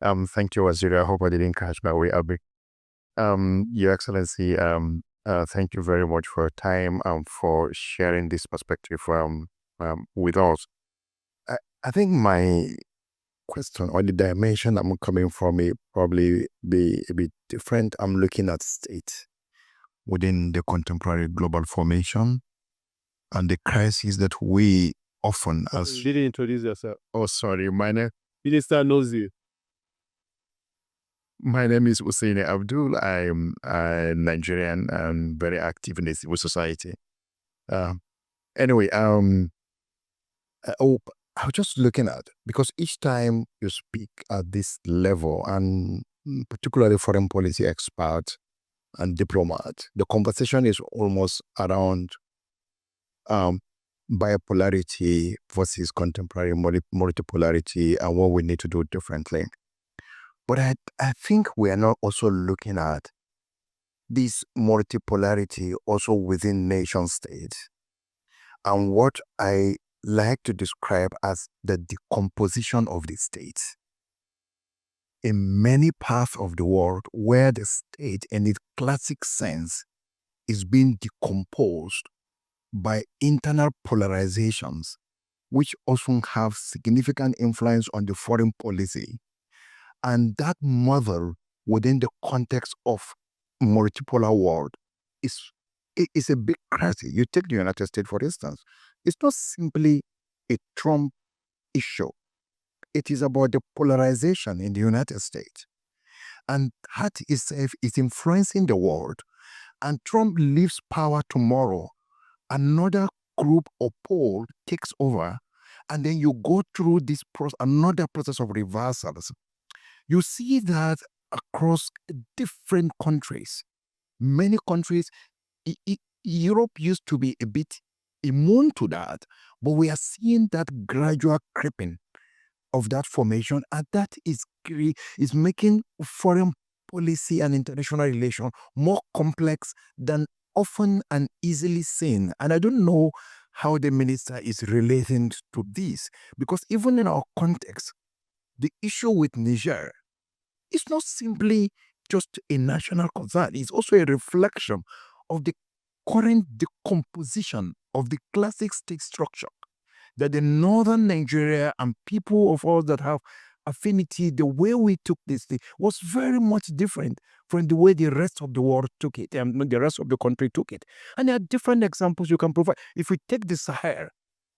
Thank you, Waziri. I hope I didn't catch my way up. Your Excellency, thank you very much for your time and for sharing this perspective with us. I think my question or the dimension I'm coming from may probably be a bit different. I'm looking at state within the contemporary global formation and the crises that we often as... You didn't introduce yourself. Oh, sorry. Minister knows you. My name is Hussein Abdul. I'm a Nigerian and very active in the civil society. Anyway, I was just looking at, because each time you speak at this level, and particularly foreign policy expert and diplomat, the conversation is almost around bipolarity versus contemporary multipolarity and what we need to do differently. But I think we are not also looking at this multipolarity also within nation states and what I like to describe as the decomposition of the states. In many parts of the world where the state in its classic sense is being decomposed by internal polarizations, which often have significant influence on the foreign policy. And that model within the context of multipolar world is a big crisis. You take the United States, for instance. It's not simply a Trump issue. It is about the polarization in the United States. And that itself is influencing the world. And Trump leaves power tomorrow. Another group or pole takes over. And then you go through this process, another process of reversals. You see that across different countries. Many countries, Europe used to be a bit immune to that, but we are seeing that gradual creeping of that formation, and that is making foreign policy and international relations more complex than often and easily seen. And I don't know how the minister is relating to this, because even in our context, the issue with Niger is not simply just a national concern. It's also a reflection of the current decomposition of the classic state structure, that the northern Nigeria and people of us that have affinity, the way we took this thing was very much different from the way the rest of the world took it, and the rest of the country took it. And there are different examples you can provide. If we take the Sahel,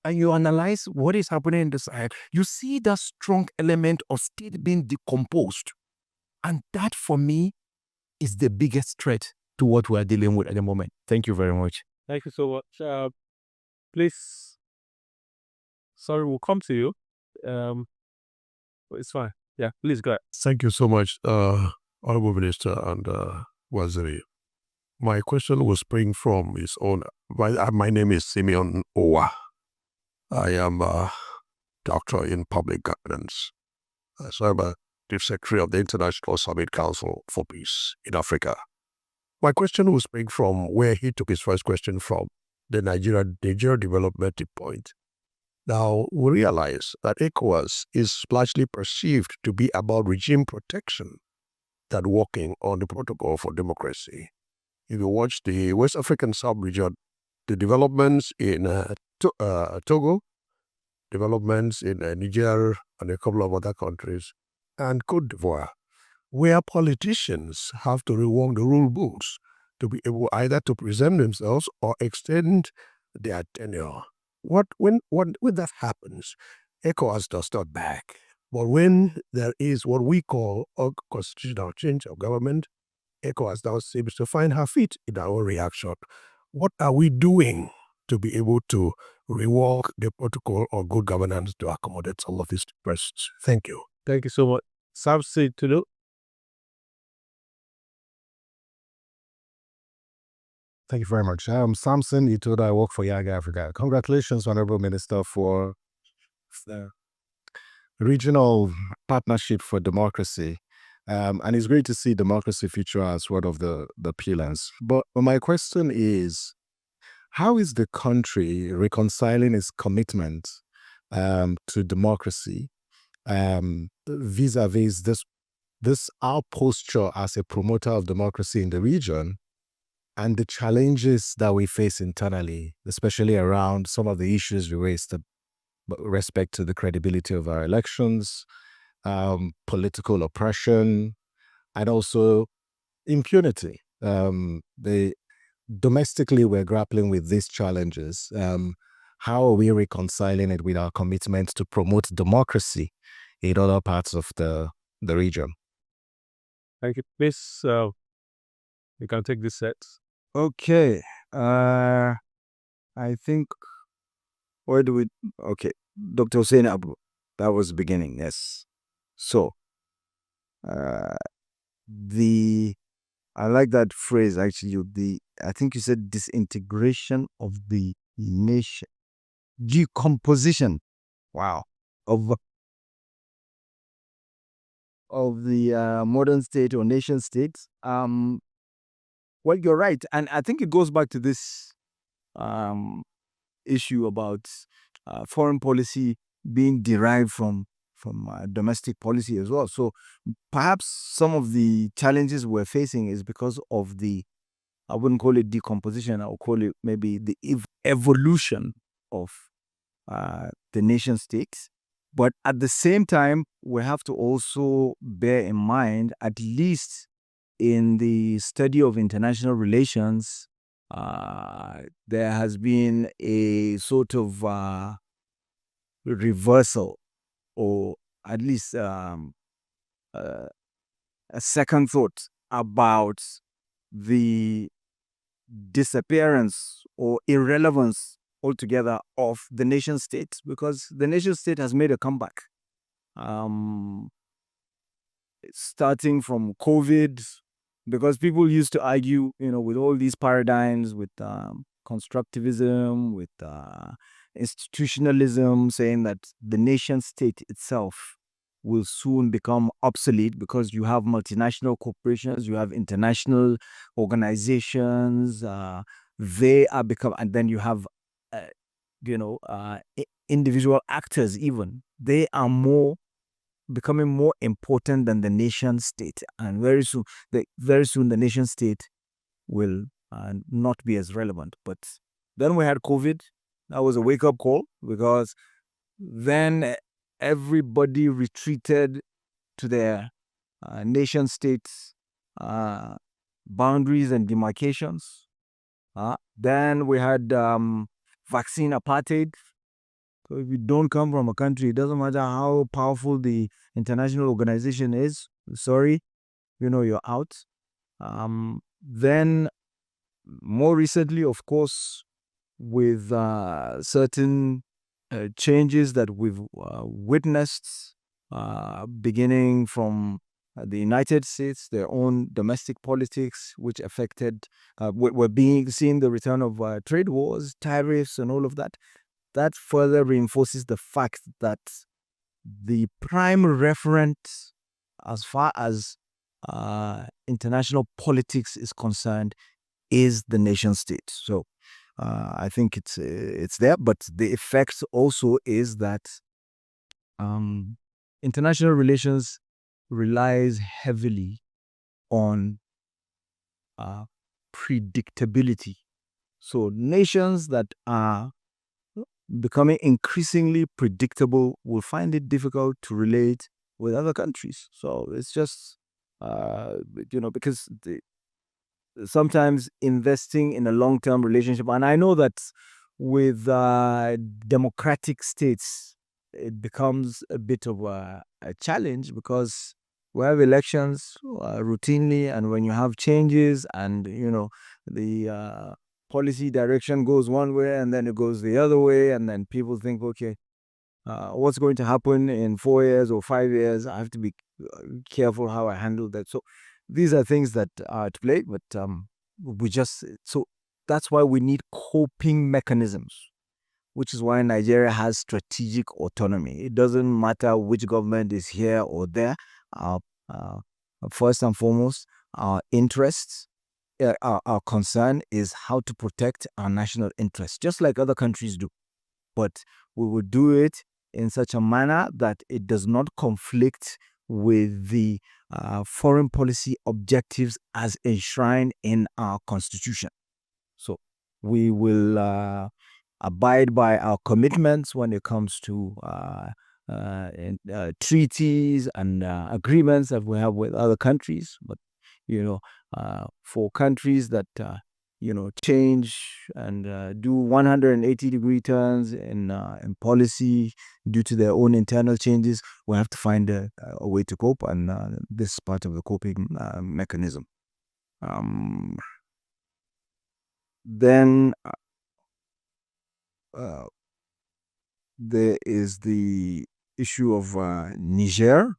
and you analyze what is happening in the Sahel, you see that strong element of state being decomposed. And that, for me, is the biggest threat to what we are dealing with at the moment. Thank you very much. Thank you so much. Please, sorry, we'll come to you. It's fine. Yeah, please go ahead. Thank you so much, Honorable Minister and Waziri. My question will spring from his own. My name is Simeon Owa. I am a doctor in public governance. So I'm a Chief Secretary of the International Summit Council for Peace in Africa. My question will spring from where he took his first question from, the Nigeria development point. Now, we realize that ECOWAS is largely perceived to be about regime protection than working on the protocol for democracy. If you watch the West African sub-region, the developments in Togo, developments in Niger and a couple of other countries, and Cote d'Ivoire, where politicians have to rework the rule books to be able either to present themselves or extend their tenure. When that happens, ECOWAS does not back. But when there is what we call a constitutional change of government, ECOWAS now seems to find her feet in our reaction. What are we doing to be able to rework the protocol of good governance to accommodate some of these requests? Thank you. Thank you so much. Samson Tulu. Thank you very much. I'm Samson Ituda. I work for YAG Africa. Congratulations, Honorable Minister, for the regional partnership for democracy. And it's great to see democracy feature as one of the pillars. But my question is, how is the country reconciling its commitment to democracy vis-a-vis this our posture as a promoter of democracy in the region and the challenges that we face internally, especially around some of the issues we raised with respect to the credibility of our elections, political oppression, and also impunity. Domestically, we're grappling with these challenges. How are we reconciling it with our commitment to promote democracy in other parts of the region? Thank you. Please, you can take this set. Okay. I think, okay. Dr. Hussein Abu, that was the beginning, yes. So, I like that phrase actually, I think you said disintegration of the nation, decomposition, wow, of the modern state or nation states. Well, you're right. And I think it goes back to this issue about foreign policy being derived from domestic policy as well. So perhaps some of the challenges we're facing is because of I wouldn't call it decomposition, I would call it maybe the evolution of the nation states. But at the same time, we have to also bear in mind, at least in the study of international relations, there has been a sort of reversal, or at least a second thought about the disappearance or irrelevance altogether of the nation state, because the nation state has made a comeback. Starting from COVID, because people used to argue, with all these paradigms, with constructivism, with institutionalism, saying that the nation state itself will soon become obsolete because you have multinational corporations, you have international organizations, they are and then you have, individual actors even. They are becoming more important than the nation state, and very soon the nation state will not be as relevant. But then we had COVID. That was a wake-up call, because then everybody retreated to their nation states boundaries and demarcations. Then we had vaccine apartheid. So if you don't come from a country, it doesn't matter how powerful the international organization is. Sorry, you're out. Then more recently, of course, with certain changes that we've witnessed, beginning from the United States, their own domestic politics, which affected, we're seeing the return of trade wars, tariffs, and all of that. That further reinforces the fact that the prime reference, as far as international politics is concerned, is the nation state. So I think it's there, but the effect also is that international relations relies heavily on predictability. So nations that are becoming increasingly predictable will find it difficult to relate with other countries. So it's just, because sometimes investing in a long-term relationship, and I know that with democratic states, it becomes a bit of a challenge, because we have elections routinely, and when you have changes and, the policy direction goes one way and then it goes the other way, and then people think, okay, what's going to happen in 4 years or 5 years? I have to be careful how I handle that. So these are things that are at play, but so that's why we need coping mechanisms, which is why Nigeria has strategic autonomy. It doesn't matter which government is here or there. First and foremost, our interests, our concern is how to protect our national interests, just like other countries do. But we will do it in such a manner that it does not conflict with the foreign policy objectives as enshrined in our constitution. So we will abide by our commitments when it comes to treaties and agreements that we have with other countries. But for countries that change and do 180-degree turns in policy due to their own internal changes, we have to find a way to cope, and this is part of the coping mechanism. Then there is the issue of Niger,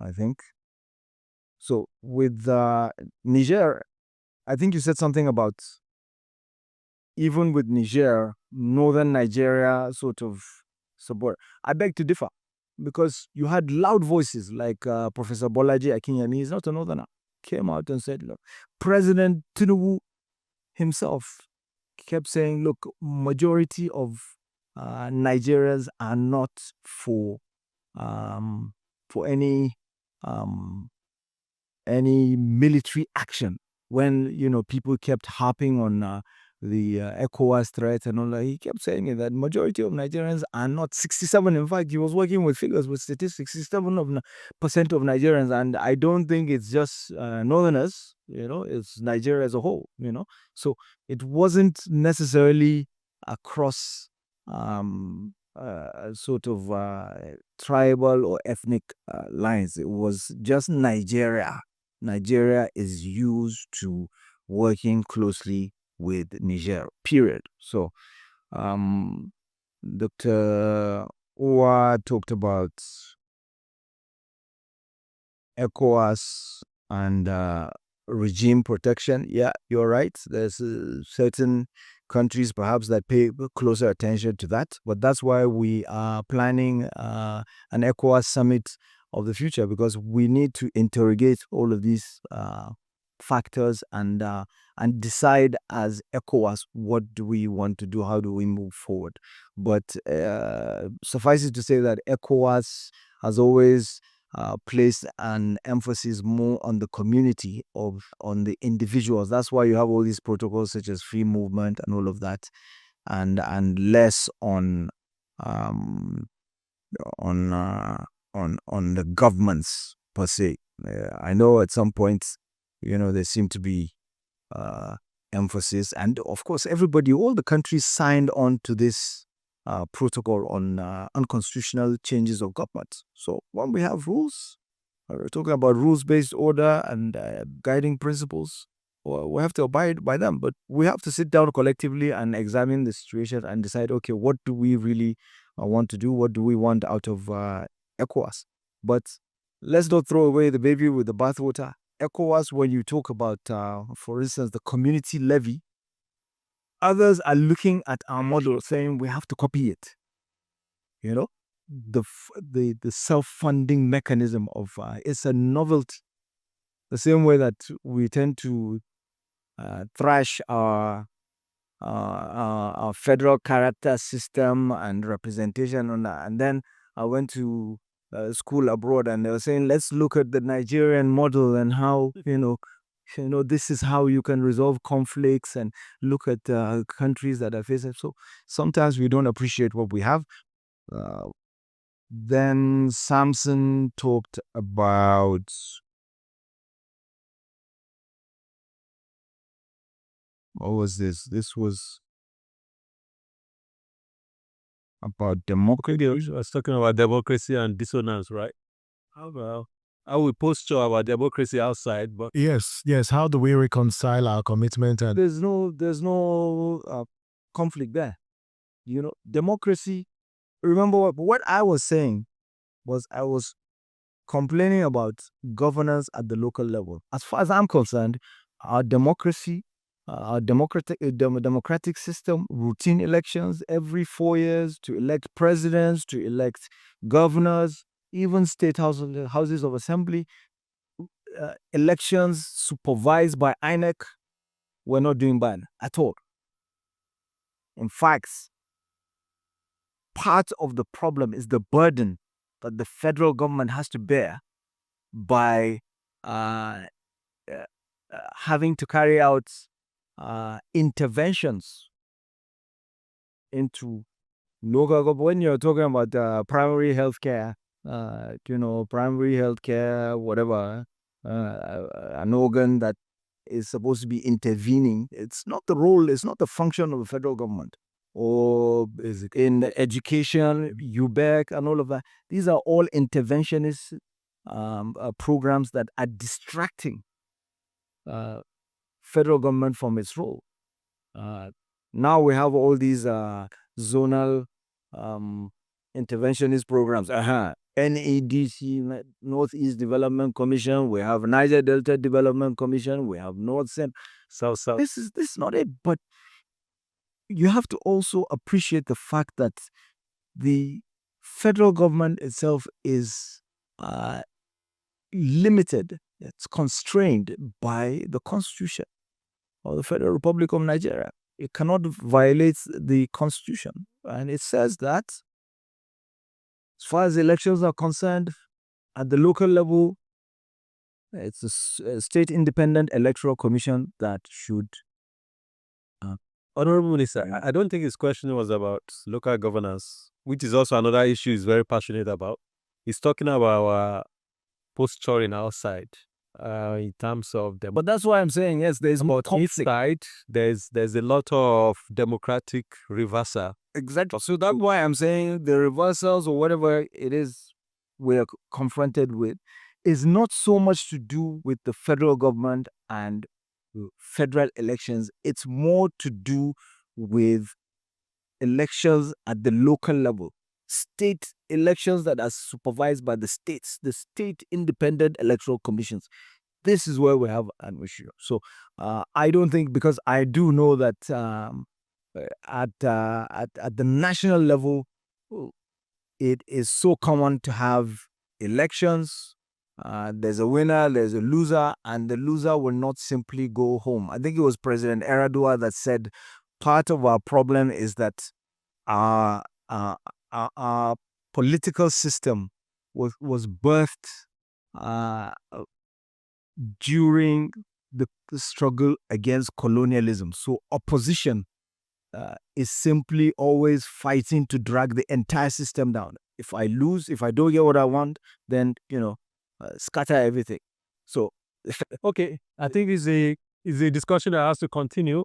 I think. So with Niger, I think you said something about even with Niger, northern Nigeria sort of support. I beg to differ, because you had loud voices like Professor Bolaji Akinyemi, he's not a northerner, came out and said, look, President Tinubu himself kept saying, look, majority of Nigerians are not for any military action. When people kept harping on the ECOWAS threat and all that, he kept saying that majority of Nigerians are not. 67, in fact, he was working with figures, with statistics. 67% of Nigerians, and I don't think it's just northerners. It's Nigeria as a whole. So it wasn't necessarily across sort of tribal or ethnic lines. It was just Nigeria. Nigeria is used to working closely with Niger, period. So Dr. Owa talked about ECOWAS and regime protection. Yeah, you're right. There's certain countries perhaps that pay closer attention to that, but that's why we are planning an ECOWAS summit of the future, because we need to interrogate all of these factors and decide as ECOWAS what do we want to do, how do we move forward. But suffice it to say that ECOWAS has always placed an emphasis more on the community on the individuals. That's why you have all these protocols such as free movement and all of that, and less on the governments per se. I know at some points, there seemed to be emphasis, and of course, all the countries signed on to this protocol on unconstitutional changes of government. So when we have rules, we're talking about rules-based order and guiding principles, we have to abide by them. But we have to sit down collectively and examine the situation and decide, okay, what do we really want to do? What do we want out of ECOWAS? But let's not throw away the baby with the bathwater. ECOWAS, when you talk about, for instance, the community levy, others are looking at our model saying we have to copy it. The self-funding mechanism of it's a novelty. The same way that we tend to thrash our federal character system and representation on that. And then I went to school abroad, and they were saying, let's look at the Nigerian model and how this is how you can resolve conflicts, and look at countries that are facing. So sometimes we don't appreciate what we have. Then Samson talked about what was this? This was about democracy. I was talking about democracy and dissonance, right? How we posture our democracy outside, but Yes. How do we reconcile our commitment and there's no conflict there. Democracy. Remember what I was saying was, I was complaining about governance at the local level. As far as I'm concerned, our democracy, our democratic system, routine elections every 4 years to elect presidents, to elect governors, even state houses of assembly, elections supervised by INEC, we're not doing bad at all. In fact, part of the problem is the burden that the federal government has to bear by having to carry out interventions into local government. When you're talking about primary health care, primary health care, whatever, an organ that is supposed to be intervening, it's not the function of the federal government. Or in education, UBEC and all of that. These are all interventionist programs that are distracting federal government from its role. Now we have all these zonal interventionist programs. NEDC, Northeast Development Commission. We have Niger Delta Development Commission. We have North Central, South. This is not it. But you have to also appreciate the fact that the federal government itself is limited. It's constrained by the Constitution of the Federal Republic of Nigeria. It cannot violate the Constitution. And it says that as far as elections are concerned, at the local level, it's a state independent electoral commission that should. Honorable Minister, I don't think his question was about local governance, which is also another issue he's very passionate about. He's talking about our posturing outside in terms of them. But that's why I'm saying, yes, there's more inside. There's a lot of democratic reversal. Exactly. So that's why I'm saying the reversals or whatever it is we're confronted with is not so much to do with the federal government and federal elections. It's more to do with elections at the local level. State elections that are supervised by the states, the state independent electoral commissions. This is where we have an issue. So I don't think, because I do know that at the national level, it is so common to have elections. There's a winner, there's a loser, and the loser will not simply go home. I think it was President Erdogan that said part of our problem is that our political system was birthed during the struggle against colonialism. So opposition is simply always fighting to drag the entire system down. If I lose, if I don't get what I want, then scatter everything. So okay, I think it's a discussion that has to continue.